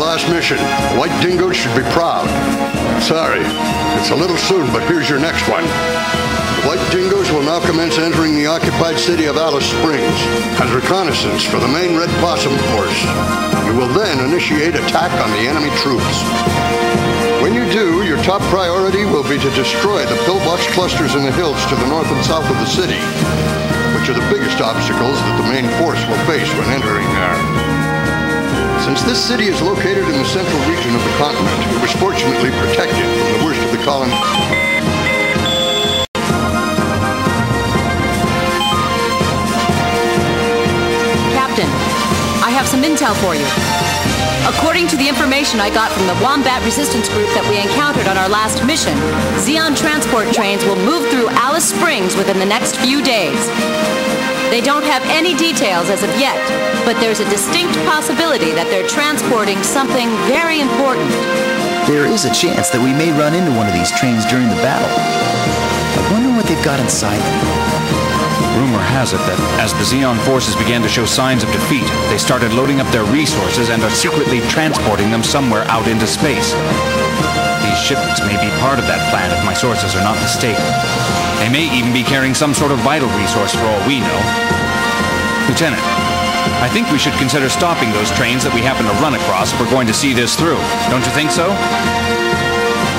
last mission. The White Dingoes should be proud. Sorry, it's a little soon, but here's your next one. The White Dingoes will now commence entering the occupied city of Alice Springs as reconnaissance for the main Red Possum Force. You will then initiate attack on the enemy troops. When you do, your top priority will be to destroy the pillbox clusters in the hills to the north and south of the city, which are the biggest obstacles that the main force will face when entering there. Since this city is located in the central region of the continent, it was fortunately protected from the worst of the colony. Captain, I have some intel for you. According to the information I got from the Wombat Resistance Group that we encountered on our last mission, Zeon transport trains will move through Alice Springs within the next few days. They don't have any details as of yet, but there's a distinct possibility that they're transporting something very important. There is a chance that we may run into one of these trains during the battle. I wonder what they've got inside them. Rumor has it that as the Zeon forces began to show signs of defeat, they started loading up their resources and are secretly transporting them somewhere out into space. These shipments may be part of that plan if my sources are not mistaken. They may even be carrying some sort of vital resource for all we know. Lieutenant, I think we should consider stopping those trains that we happen to run across if we're going to see this through. Don't you think so?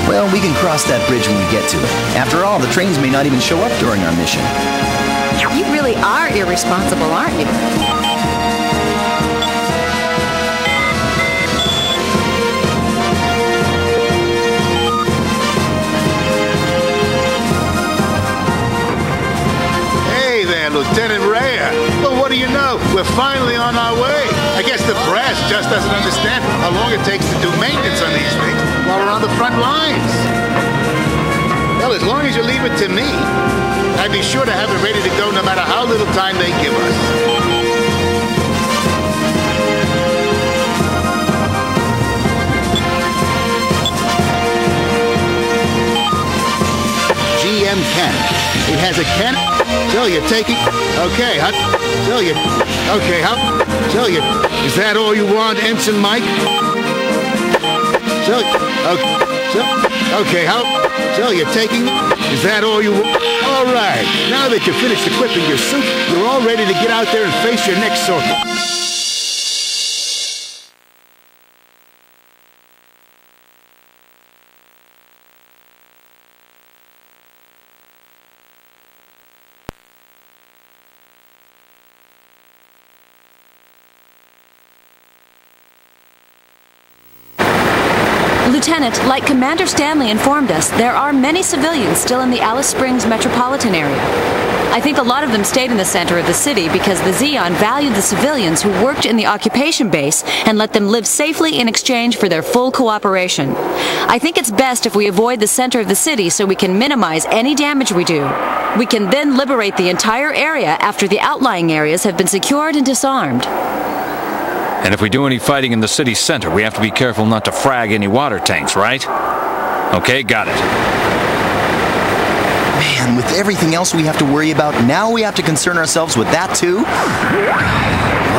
Well, we can cross that bridge when we get to it. After all, the trains may not even show up during our mission. You really are irresponsible, aren't you? Hey there, Lieutenant Rhea. Well, what do you know? We're finally on our way. I guess the brass just doesn't understand how long it takes to do maintenance on these things while we're on the front lines. Well, as long as you leave it to me, I'd be sure to have it ready to go no matter how little time they give us. GM cannon. It has a cannon. So you're taking... Okay, huh? So you... Okay, huh? So you... Is that all you want, Ensign Mike? So... Okay, so... Okay, how... So you're taking... Is that all you want? All right. Now that you've finished equipping your suit, you're all ready to get out there and face your next sortie. Lieutenant, like Commander Stanley informed us, there are many civilians still in the Alice Springs metropolitan area. I think a lot of them stayed in the center of the city because the Zeon valued the civilians who worked in the occupation base and let them live safely in exchange for their full cooperation. I think it's best if we avoid the center of the city so we can minimize any damage we do. We can then liberate the entire area after the outlying areas have been secured and disarmed. And if we do any fighting in the city center, we have to be careful not to frag any water tanks, right? Okay, got it. Man, with everything else we have to worry about, now we have to concern ourselves with that too?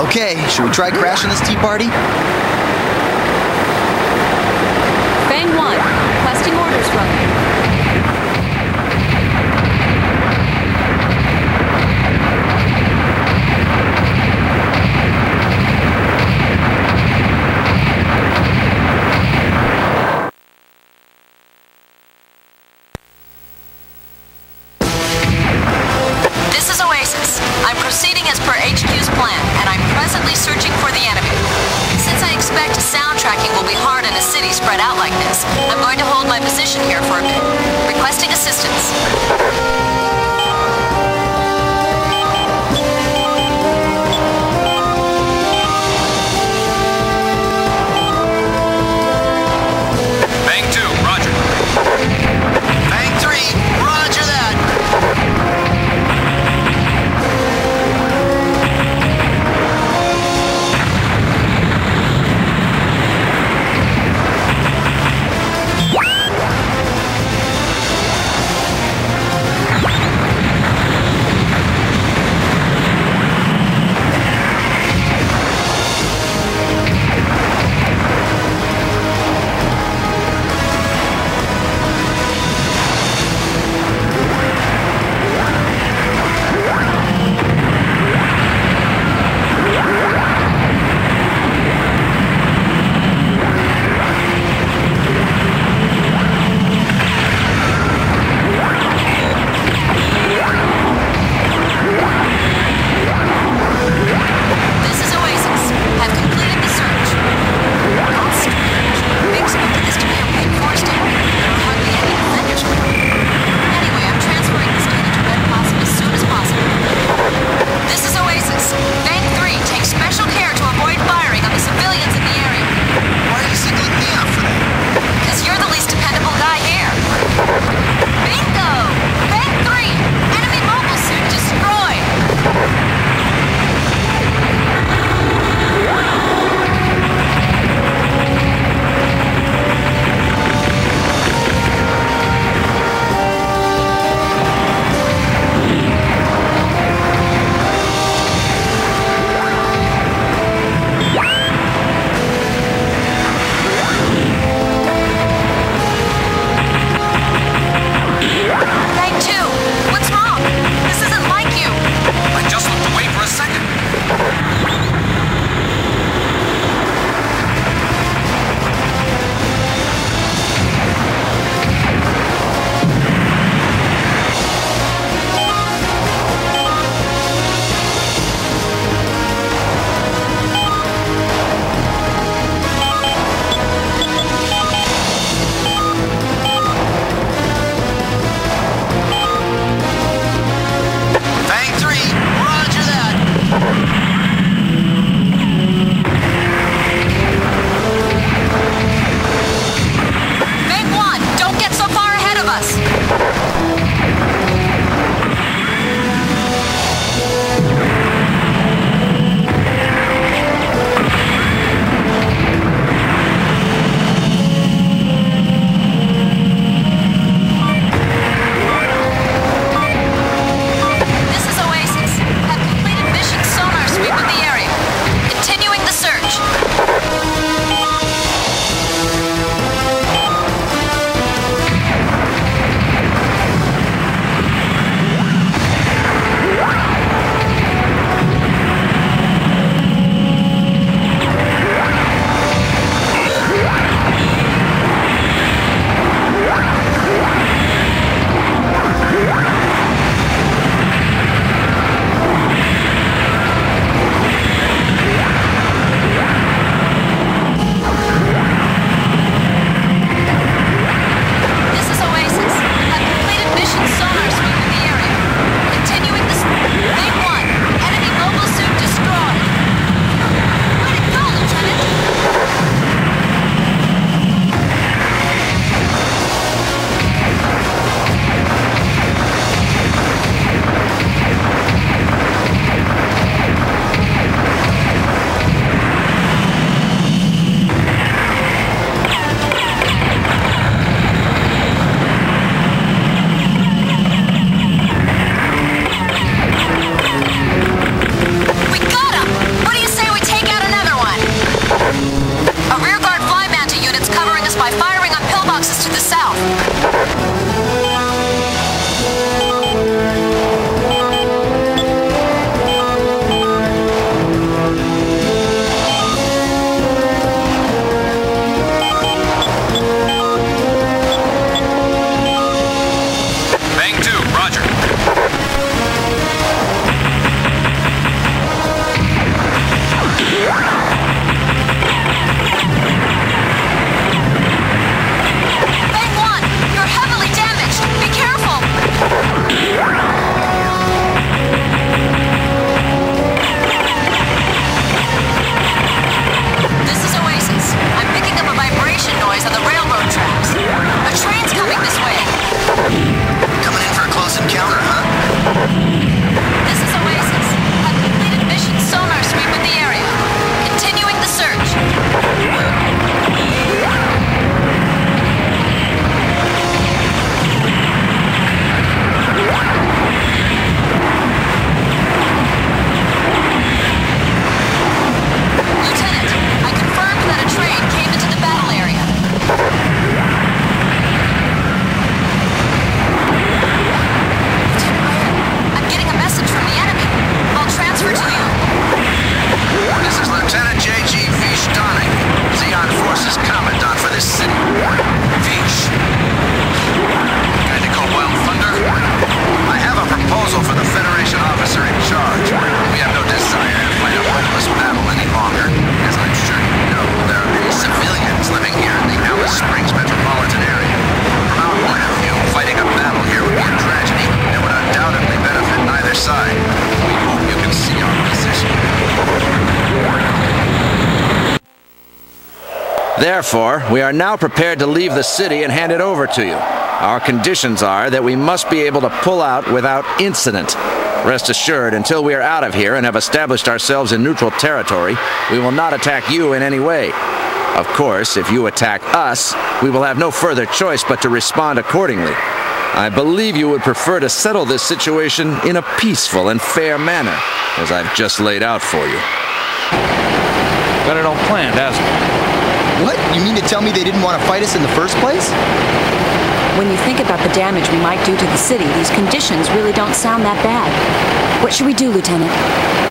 Okay, should we try crashing this tea party? Fang 1, requesting orders from you. Spread out like this. I'm going to hold my position here for a bit. Requesting assistance. Bang 2, roger. Bang 3, roger that. Therefore, we are now prepared to leave the city and hand it over to you. Our conditions are that we must be able to pull out without incident. Rest assured, until we are out of here and have established ourselves in neutral territory, we will not attack you in any way. Of course, if you attack us, we will have no further choice but to respond accordingly. I believe you would prefer to settle this situation in a peaceful and fair manner, as I've just laid out for you. Got it all planned, hasn't it? What? You mean to tell me they didn't want to fight us in the first place? When you think about the damage we might do to the city, these conditions really don't sound that bad. What should we do, Lieutenant?